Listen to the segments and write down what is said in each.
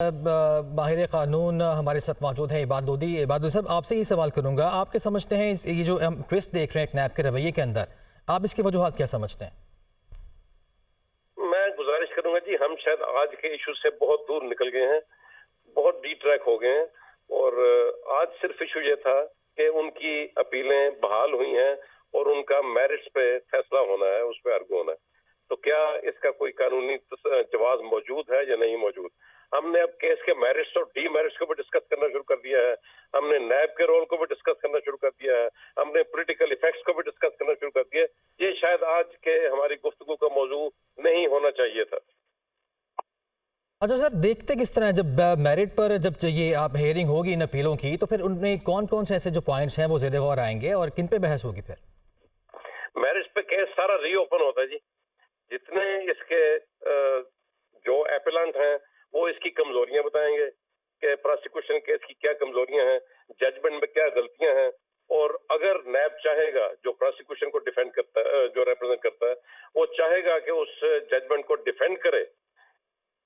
माहिर कानून हमारे साथ मौजूद है इबाद लोधी। इबाद लोधी साहब, आपसे ये सवाल करूंगा, आप क्या समझते हैं ये जो हम ट्विस्ट देख रहे हैं नैब के रवैये के अंदर, आप इसकी वजूहात क्या समझते हैं? मैं गुजारिश करूंगा जी, हम शायद आज के इशू से बहुत दूर निकल गए हैं, बहुत डी ट्रैक हो गए हैं। और आज सिर्फ इशू ये था कि उनकी अपीलें बहाल हुई हैं और उनका मेरिट्स पे फैसला होना है, उस पर आर्गू होना है। तो क्या इसका कोई कानूनी जवाब मौजूद है या नहीं मौजूद? हमने अब केस के मेरिट्स और डी मेरिट्स को भी डिस्कस करना शुरू कर दिया है, हमने नैब के रोल को भी डिस्कस करना शुरू कर दिया है, हमने पॉलिटिकल इफेक्ट्स को भी डिस्कस करना शुरू कर दिया है। ये शायद आज के हमारी गुफ्तगू का मौजू नहीं होना चाहिए था। अच्छा सर, देखते किस तरह जब मेरिट पर जब ये आप हेयरिंग होगी इन अपीलों की, तो फिर उनमें कौन कौन से ऐसे जो पॉइंट्स हैं वो ज़ेरे गौर आएंगे और किन पे बहस होगी? फिर मेरिट्स पे केस सारा रीओपन होता है जी। जितने इसके जो एपिलेंट हैं वो इसकी कमजोरियां बताएंगे कि प्रोसिक्यूशन केस की क्या कमजोरियां हैं, जजमेंट में क्या गलतियां हैं। और अगर नैब चाहेगा, जो प्रोसिक्यूशन को डिफेंड करता है, जो रिप्रेजेंट करता है, वो चाहेगा कि उस जजमेंट को डिफेंड करे,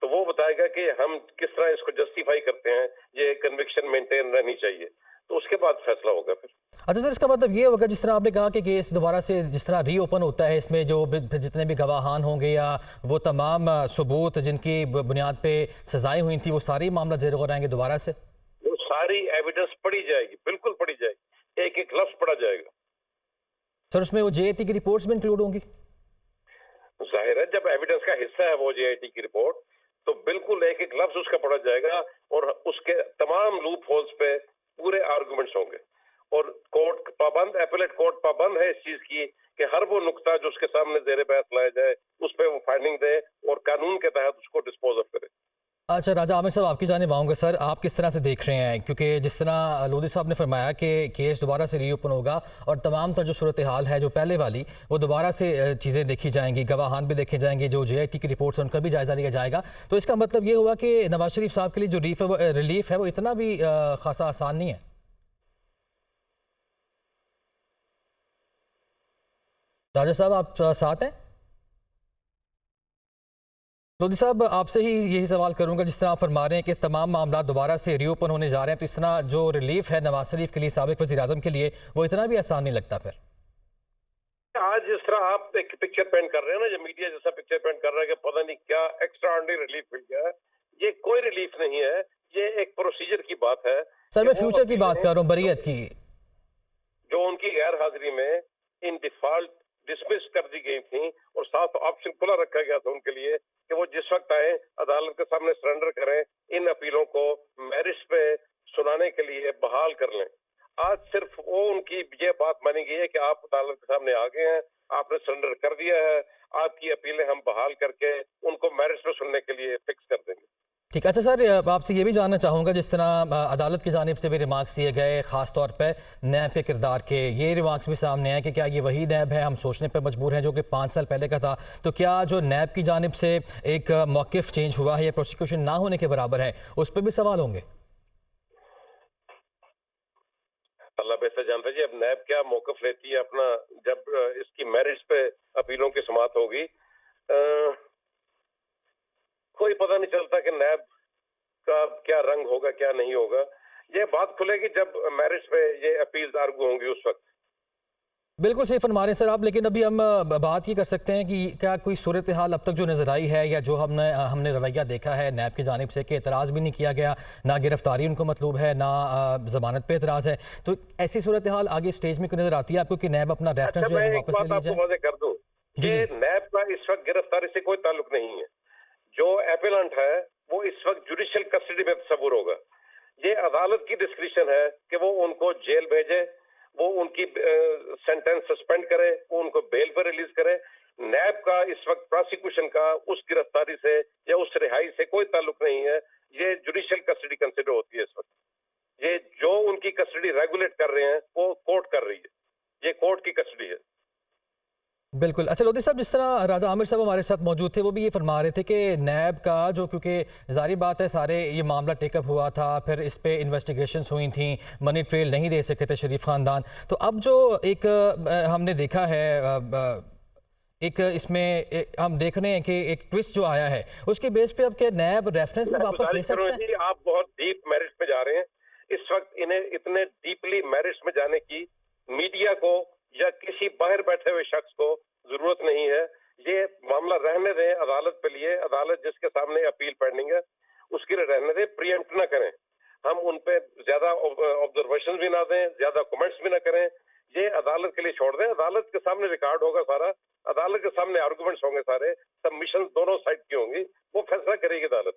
तो वो बताएगा कि हम किस तरह इसको जस्टिफाई करते हैं, ये कन्विक्शन मेंटेन रहनी चाहिए, तो उसके बाद फैसला होगा फिर। अच्छा सर, इसका मतलब ये होगा जिस तरह आपने कहा कि केस दोबारा से जिस तरह रीओपन होता है, इसमें जो जितने भी गवाहान होंगे या वो तमाम सबूत जिनकी बुनियाद पे सजाएं हुई थी, वो सारी मामला ज़ेर गौर आएंगे दोबारा से? वो सारी एविडेंस पढ़ी जाएगी, बिल्कुल पढ़ी जाएगी, एक एक लफ्ज पढ़ा जाएगा। सर उसमें वो जेआईटी की रिपोर्ट्स भी इंक्लूड होंगी? जाहिर है, जब एविडेंस का हिस्सा है वो जेआईटी की रिपोर्ट, तो बिल्कुल एक एक लफ्ज उसका पढ़ा जाएगा और उसके तमाम लूप होल्स पे पूरे आर्गुमेंट्स होंगे। और कोर्ट पाबंद, एपेलेट कोर्ट पाबंद है इस चीज की कि हर वो नुक्ता जो उसके सामने जेरे बहस लाया जाए उस पर वो फाइंडिंग दे और कानून के तहत उसको डिस्पोज ऑफ करे। अच्छा राजा आमिर साहब, आपकी जानिब आऊँगा सर, आप किस तरह से देख रहे हैं? क्योंकि जिस तरह लोधी साहब ने फरमाया कि केस दोबारा से रीओपन होगा और तमाम तर जो सूरत हाल है जो पहले वाली वो दोबारा से चीज़ें देखी जाएंगी, गवाहान भी देखे जाएंगे, जो जेआईटी की रिपोर्ट्स हैं उनका भी जायजा लिया जाएगा। तो इसका मतलब ये हुआ कि नवाज शरीफ साहब के लिए जो रिलीफ है वो इतना भी खासा आसान नहीं है। राजा साहब, आप साथ हैं? लोधी साहब, आपसे ही यही सवाल करूंगा, जिस तरह आप फरमा रहे हैं कि तमाम मामला दोबारा से रीओपन होने जा रहे हैं, तो इस तरह जो रिलीफ है नवाज शरीफ के लिए, साबिक वज़ीर आज़म के लिए, वो इतना भी आसान नहीं लगता फिर? आज जिस तरह आप एक पिक्चर पेंट कर रहे हैं ना, जो मीडिया जैसा पिक्चर पेंट कर रहा है कि पता नहीं क्या एक्स्ट्रा ऑर्डिनरी रिलीफ मिल गया है, ये कोई रिलीफ नहीं है, ये एक प्रोसीजर की बात है। सर मैं फ्यूचर की बात कर रहा हूँ, बरीयत की। जो उनकी गैर हाजिरी में इन डिफॉल्ट डिसमिस कर दी गई थी और साथ ऑप्शन खुला रखा गया था उनके लिए कि वो जिस वक्त आए अदालत के सामने सरेंडर करें, इन अपीलों को मेरिट्स पे सुनाने के लिए बहाल कर लें। आज सिर्फ वो उनकी ये बात मानी गई है कि आप अदालत के सामने आ गए हैं, आपने सरेंडर कर दिया है, आपकी अपीलें हम बहाल करके उनको मेरिट्स पे सुनने के लिए फिक्स कर देंगे। ठीक। अच्छा सर, आपसे ये भी जानना चाहूँगा, जिस तरह अदालत की जानिब से भी रिमार्क्स दिए गए ख़ास तौर पर नैब के किरदार के, ये रिमार्क्स भी सामने आए कि क्या ये वही नैब है, हम सोचने पर मजबूर हैं, जो कि 5 साल पहले का था। तो क्या जो नैब की जानिब से एक मौक़िफ़ चेंज हुआ है या प्रोसिक्यूशन ना होने के बराबर है, उस पर भी सवाल होंगे? अल्लाह बेहतर जानता है जी, अब नैब क्या मौक़िफ़ लेती है अपना, जब इसकी मेरिट्स पे अपीलों की समाअत होगी। कोई पता नहीं चलता कि नैब का क्या रंग होगा, क्या नहीं होगा। ये बात खुलेगी जब मैरिज पे ये अपील आर्गू होंगी उस वक्त। बिल्कुल सही फरमा रहे हैं सर आप, लेकिन अभी हम बात ये कर सकते हैं कि क्या कोई सूरत हाल अब तक जो नज़र आई है या जो हमने रवैया देखा है नैब की जानिब से कि एतराज़ भी नहीं किया गया, ना गिरफ्तारी उनको मतलूब है, ना ज़मानत पे एतराज़ है, तो ऐसी सूरत हाल आगे स्टेज में नज़र आती है आपको कि नैब अपना रेफरेंस जो है वापस ले लीजिए? कर दूं कि नैब का इस वक्त गिरफ्तारी से कोई ताल्लुक नहीं है। जो एपेलेंट है वो इस वक्त जुडिशियल कस्टडी में तस्वुर होगा। ये अदालत की डिस्क्रिप्शन है कि वो उनको जेल भेजे, वो उनकी सेंटेंस सस्पेंड करे, वो उनको बेल पर रिलीज करे। नैब का इस वक्त प्रोसिक्यूशन का उस गिरफ्तारी से या उस रिहाई से कोई ताल्लुक नहीं है। ये जुडिशियल कस्टडी कंसिडर होती है इस वक्त। ये जो उनकी कस्टडी रेगुलेट कर रहे हैं वो कोर्ट कर रही है, ये कोर्ट की कस्टडी है। बिल्कुल। अच्छा लोधी साहब, जिस तरह राजा आमिर साहब हमारे साथ मौजूद थे, वो भी ये फरमा रहे थे कि नैब का जो, क्योंकि ज़ाहिर बात है सारे ये मामला टेकअप हुआ था, फिर इस पे इन्वेस्टिगेशंस हुई थी, मनी ट्रेल नहीं दे सके थे शरीफ ख़ानदान, तो अब जो एक हमने देखा है एक इसमें हम देख रहे हैं कि एक ट्विस्ट जो आया है उसके बेस पे अब क्या नैब रेफरेंस में मैं वापस ले गुजारिश सकता करूंगा है? जी, आप बहुत डीप मेरिट्स में जा रहे हैं। इस वक्त इन्हें इतने डीपली मेरिट्स में जाने की मीडिया को या किसी बाहर बैठे हुए शख्स को जरूरत नहीं है। ये मामला रहने दें अदालत पे लिए, अदालत जिसके सामने अपील पेंडिंग है उसके लिए रहने दें, प्रीएम्प्ट ना करें। हम उन पे ज्यादा ऑब्जर्वेशन भी ना दें, ज्यादा कमेंट्स भी ना करें। ये अदालत के लिए छोड़ दें, अदालत के सामने रिकॉर्ड होगा सारा, अदालत के सामने आर्गुमेंट्स होंगे, सारे सबमिशन दोनों साइड की होंगी, वो फैसला करेगी अदालत।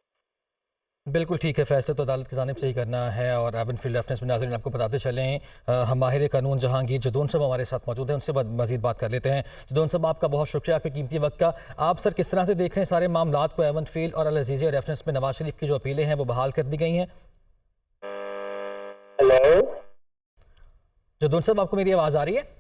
बिल्कुल ठीक है, फैसला तो अदालत की जानिब से ही करना है। और एवन फील्ड रेफरेंस में नाज़रीन आपको बताते चलें, हम माहिर कानून जहांगीर जदौन साहब हमारे साथ मौजूद हैं, उनसे मज़ीद बात कर लेते हैं। जदौन साहब, आपका बहुत शुक्रिया आपके कीमती वक्त का। आप सर किस तरह से देख रहे हैं सारे मामलात को? एवन फील्ड और अल अज़ीज़िया रेफरेंस में नवाज शरीफ की जो अपीलें हैं वो बहाल कर दी गई हैं। हेलो, जदौन साहब, आपको मेरी आवाज़ आ रही है?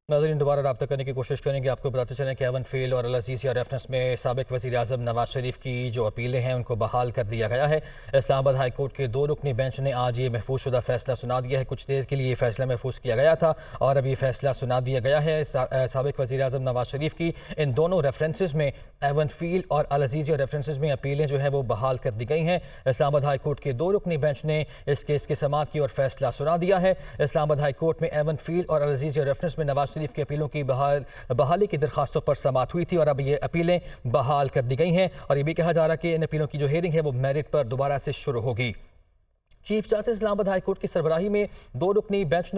नाज़रीन दोबारा रब्ता करने की कोशिश करेंगे। आपको बताते चलें कि एवन फील्ड और अल अज़ीज़िया रेफरेंस में साबिक़ वज़ीर आज़म नवाज शरीफ की जो अपीलें हैं उनको बहाल कर दिया गया है। इस्लामाबाद हाई कोर्ट के 2 रुकनी बेंच ने आज ये महफूज शुदा फैसला सुना दिया है। कुछ देर के लिए ये फैसला महफूज किया गया था और अब ये फैसला सुना दिया गया है। साबिक़ वज़ीर आज़म नवाज शरीफ की इन दोनों रेफरेंसेस में, एवन फील्ड और अल अज़ीज़िया रेफरेंसेस में अपीलें जो है वो बहाल कर दी गई हैं। इस्लामाबाद हाई कोर्ट के 2 रुकनी बेंच ने इस केस की समाअत की और फैसला सुना दिया है। इस्लामाबाद हाई कोर्ट में एवन फील्ड और अल अज़ीज़िया रेफरेंस में नवाज शरीफ की अपीलों की बहाली की दरखास्तों पर समाअत हुई थी और अब ये अपीलें बहाल कर दी गई हैं। और ये भी कहा जा रहा है कि इन अपीलों की जो हेयरिंग है वो मेरिट पर दोबारा से शुरू होगी। Chief justice Islamabad high court की सरबराही में 2 रुकनी बेंच ने